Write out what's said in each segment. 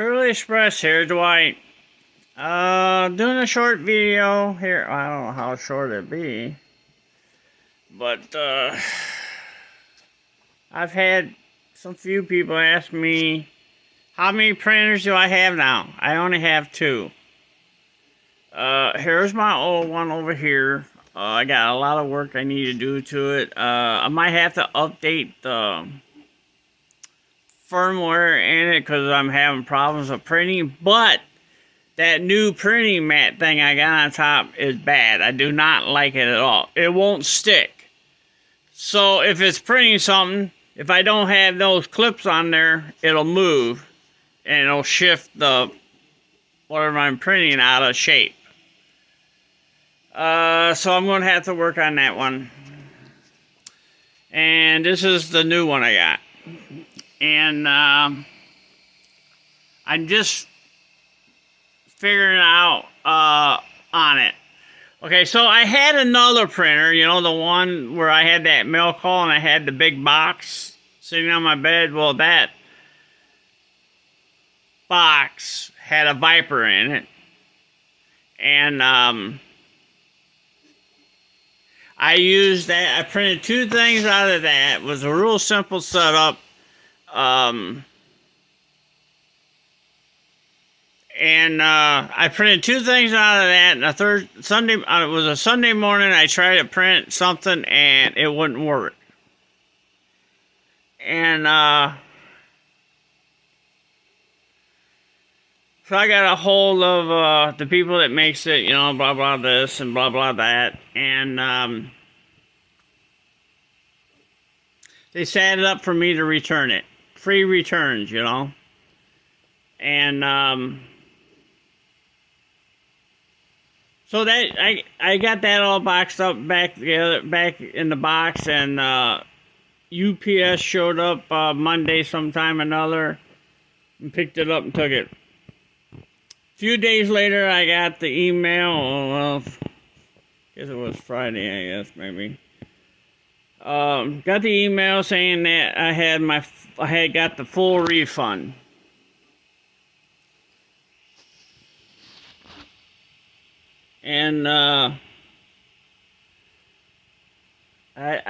Curly Express here, Dwight. Doing a short video here. I don't know how short it'd be, but I've had some few people ask me how many printers do I have now. I only have two. Here's my old one over here. I got a lot of work I need to do to it. I might have to update the firmware in it because I'm having problems with printing, but that new printing mat thing I got on top is bad. I do not like it at all. It won't stick. So if it's printing something, if I don't have those clips on there, it'll move and it'll shift the whatever I'm printing out of shape. So I'm going to have to work on that one. And this is the new one I got. And I'm just figuring out on it. Okay, so I had another printer, you know, the one where I had that mail call and I had the big box sitting on my bed. Well, that box had a Viper in it. And I used that. I printed two things out of that. It was a real simple setup. I printed two things out of that, and it was a Sunday morning, I tried to print something, and it wouldn't work. And, so I got a hold of, the people that makes it, you know, blah, blah, this, and blah, blah, that, and, they set it up for me to return it. Free returns, you know. And so that I got that all boxed up back together, back in the box, and UPS showed up Monday sometime or another and picked it up and took it. A few days later, I got the email. Well, I guess it was Friday. I guess maybe. Got the email saying that I had got the full refund. And I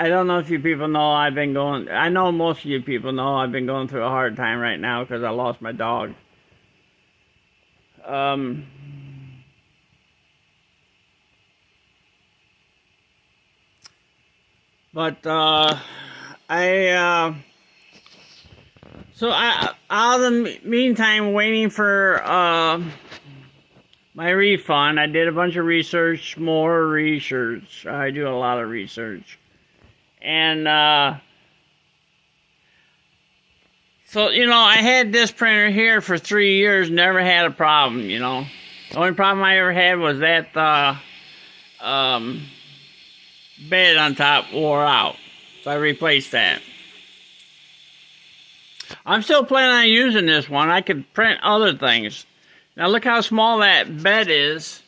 don't know if you people know I know most of you people know I've been going through a hard time right now because I lost my dog. But out of the meantime, waiting for my refund, I did a bunch of research, more research. I do a lot of research. And so, you know, I had this printer here for 3 years, never had a problem, you know. The only problem I ever had was that bed on top wore out, so I replaced that. I'm still planning on using this one. I could print other things. Now look how small that bed is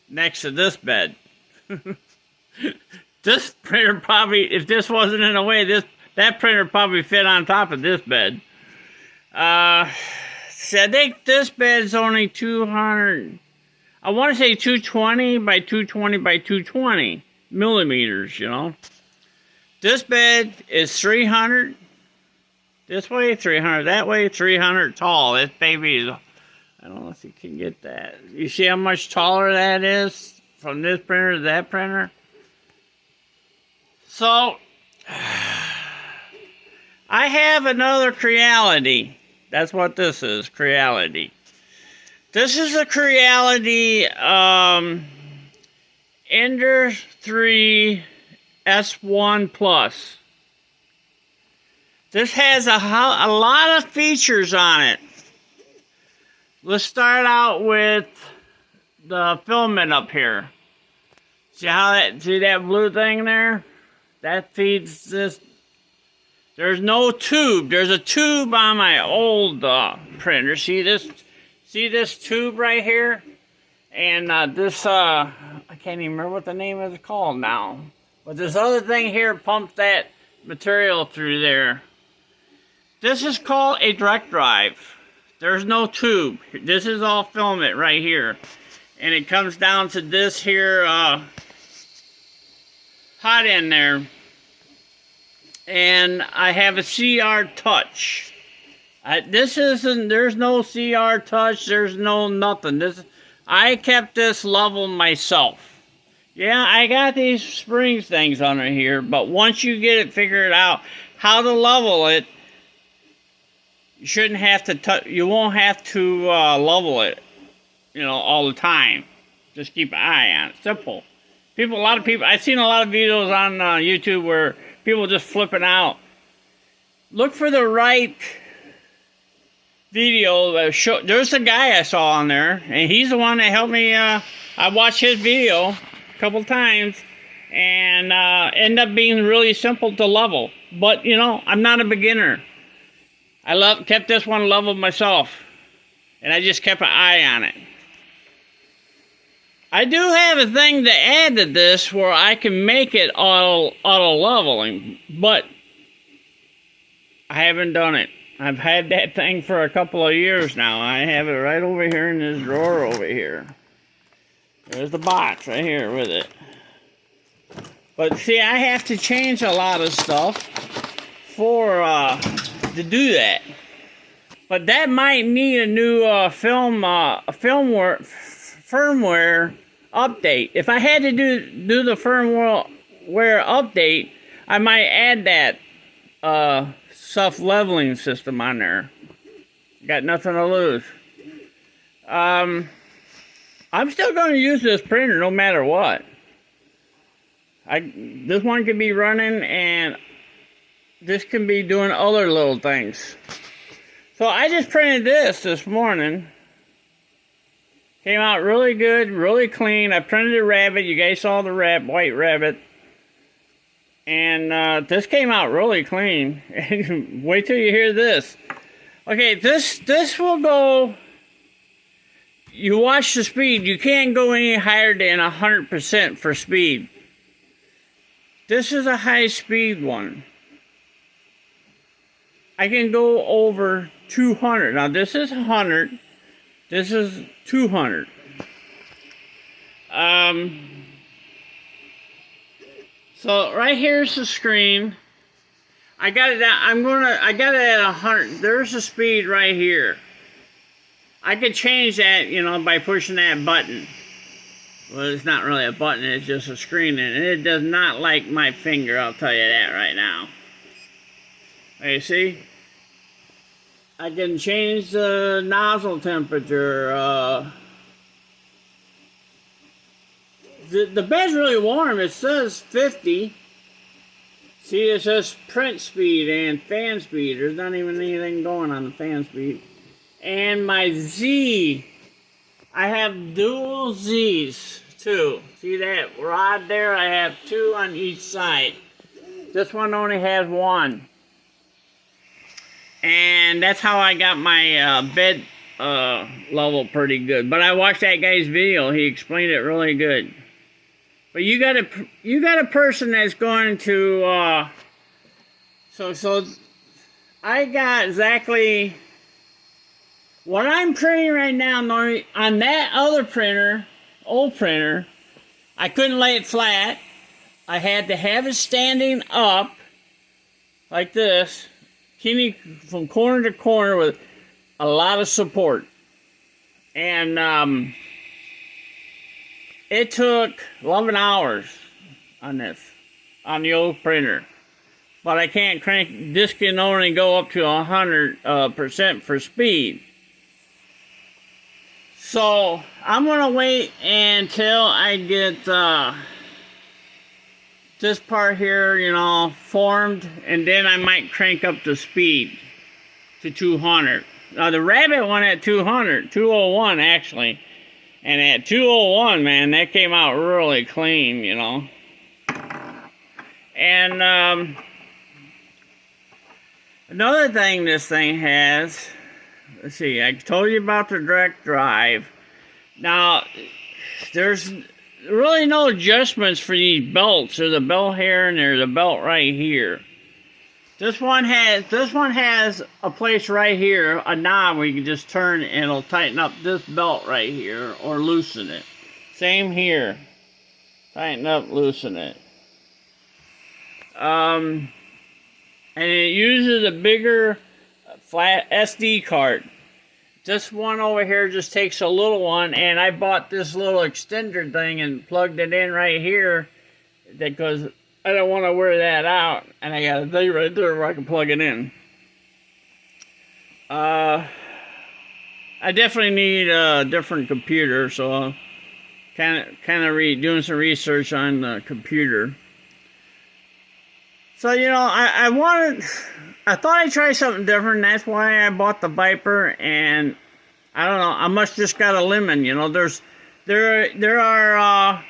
next to this bed. This printer probably, if this wasn't in the way, that printer probably fit on top of this bed. So I think this bed's only 200. I want to say 220 by 220 by 220. Millimeters, you know. This bed is 300 this way, 300 that way, 300 tall. This baby is, I don't know if you can get that. You see how much taller that is from this printer to that printer? So I have another Creality. That's what this is, Creality. This is a Creality Ender 3 S1 Plus. This has a lot of features on it. Let's start out with the filament up here. See that blue thing there? That feeds this. There's no tube. There's a tube on my old printer. See this tube right here? And this, I can't even remember what the name is called now. But this other thing here pumps that material through there. This is called a direct drive. There's no tube. This is all filament right here. And it comes down to this here hot end there. And I have a CR touch. There's no CR touch, there's no nothing. I kept this level myself. Yeah, I got these springs things under here, but once you get it figured out how to level it, you shouldn't have to you won't have to level it, you know, all the time. Just keep an eye on it. Simple. A lot of people, I've seen a lot of videos on YouTube where people just flipping out. Look for the right video that show. There's a guy I saw on there, and he's the one that helped me. I watched his video a couple times, and ended up being really simple to level. But you know, I'm not a beginner. I kept this one leveled myself, and I just kept an eye on it. I do have a thing to add to this where I can make it auto leveling, but I haven't done it. I've had that thing for a couple of years now. I have it right over here in this drawer over here. There's the box right here with it. But see, I have to change a lot of stuff to do that. But that might need a new firmware update. If I had to do the firmware update, I might add that self-leveling system on there. Got nothing to lose. I'm still going to use this printer no matter what. This one can be running, and this can be doing other little things. So I just printed this morning. Came out really good, really clean. I printed a rabbit. You guys saw the white rabbit. And this came out really clean. Wait till you hear this. Okay, this will go. You watch the speed. You can't go any higher than 100% for speed. This is a high speed one. I can go over 200. Now this is 100. This is 200. So right here's the screen. I got it at, I got it at 100. There's the speed right here. I could change that, you know, by pushing that button. Well, it's not really a button, it's just a screen, and it does not like my finger, I'll tell you that right now. You see? I can change the nozzle temperature. The bed's really warm. It says 50. See, it says print speed and fan speed. There's not even anything going on the fan speed. And my Z, I have dual Z's too. See that rod there? I have two on each side. This one only has one. And that's how I got my bed level pretty good. But I watched that guy's video. He explained it really good. But you got a person that's going to so I got exactly what I'm printing right now. On that other printer, old printer, I couldn't lay it flat. I had to have it standing up like this, keeping from corner to corner with a lot of support. And it took 11 hours on this, on the old printer. But I can't crank, this can only go up to 100% for speed. So I'm gonna wait until I get this part here, you know, formed, and then I might crank up the speed to 200. Now the rabbit one at 200, 201 actually. And at 201, man, that came out really clean, you know. And another thing this thing has, let's see, I told you about the direct drive. Now, there's really no adjustments for these belts. There's a belt here and there's a belt right here. This one has a place right here, a knob where you can just turn and it'll tighten up this belt right here or loosen it. Same here. Tighten up, loosen it. And it uses a bigger flat SD card. This one over here just takes a little one, and I bought this little extender thing and plugged it in right here because I don't want to wear that out, and I got a thing right there where I can plug it in. I definitely need a different computer, so I'm kind of doing some research on the computer. So, you know, I thought I'd try something different. That's why I bought the Viper, and I don't know. I must just got a lemon. You know, there are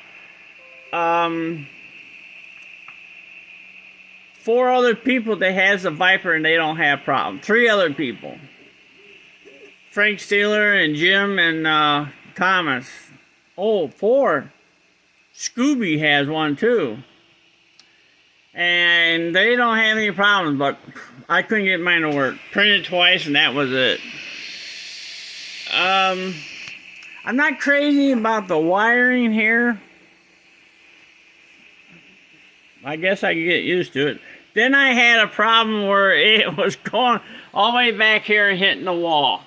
4 other people that has a Viper and they don't have problems. 3 other people: Frank Steeler and Jim and Thomas. Oh, 4. Scooby has one too. And they don't have any problems, but I couldn't get mine to work. Printed twice, and that was it. I'm not crazy about the wiring here. I guess I could get used to it. Then I had a problem where it was going all the way back here and hitting the wall.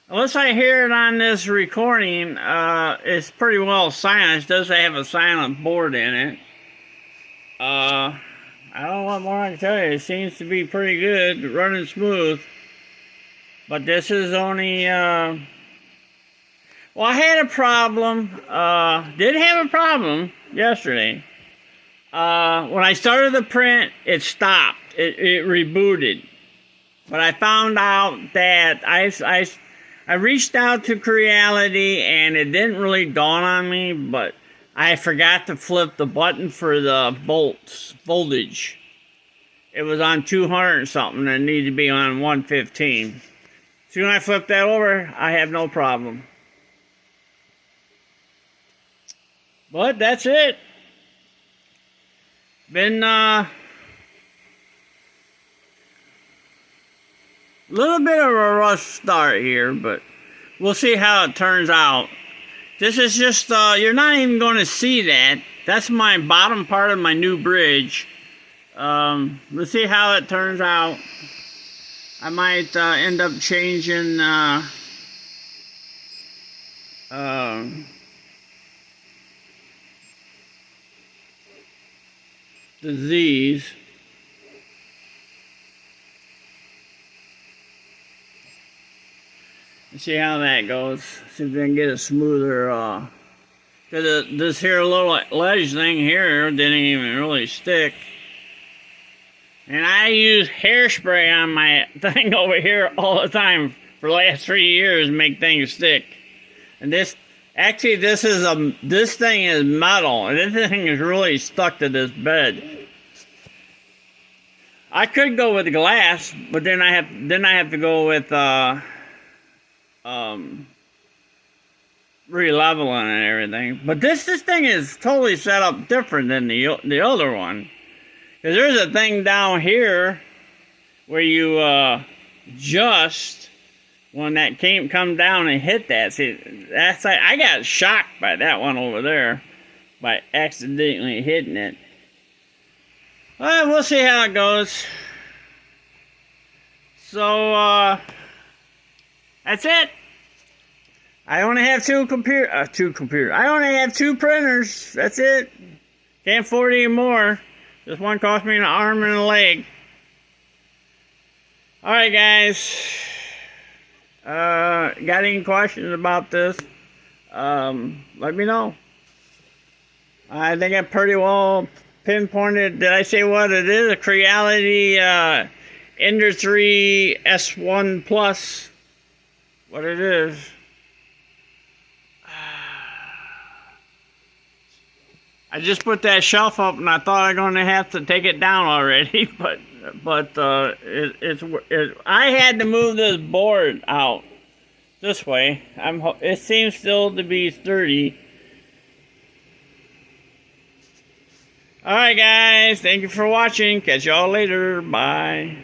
Unless I hear it on this recording, it's pretty well silent. It does have a silent board in it. I don't know what more I can tell you. It seems to be pretty good, running smooth. But this is only, well, I had a problem, did have a problem yesterday. When I started the print, it stopped. It rebooted. But I found out that I reached out to Creality, and it didn't really dawn on me, but I forgot to flip the button for the voltage. It was on 200 something, and it needed to be on 115. So when I flip that over, I have no problem. But that's it. Been a little bit of a rough start here, but we'll see how it turns out. This is just, you're not even going to see that. That's my bottom part of my new bridge. Let's see how it turns out. I might end up changing the Z's. Let's see how that goes. See if we can get a smoother, because this here little ledge thing here didn't even really stick. And I use hairspray on my thing over here all the time for the last 3 years to make things stick. And this thing is metal, and this thing is really stuck to this bed. I could go with glass, but then I have to go with re-leveling and everything. But this thing is totally set up different than the other one. Because there's a thing down here where you adjust when that come down and hit that. See, that's like, I got shocked by that one over there by accidentally hitting it. Well, we'll see how it goes. So that's it. I only have two computers. I only have 2 printers. That's it. Can't afford any more. This one cost me an arm and a leg. Alright, guys. Got any questions about this? Let me know. I think I pretty well pinpointed. Did I say what it is? A Creality Ender 3 S1 Plus. What it is. I just put that shelf up, and I thought I was going to have to take it down already, but I had to move this board out this way. It seems still to be sturdy, Alright guys, thank you for watching. Catch y'all later. Bye.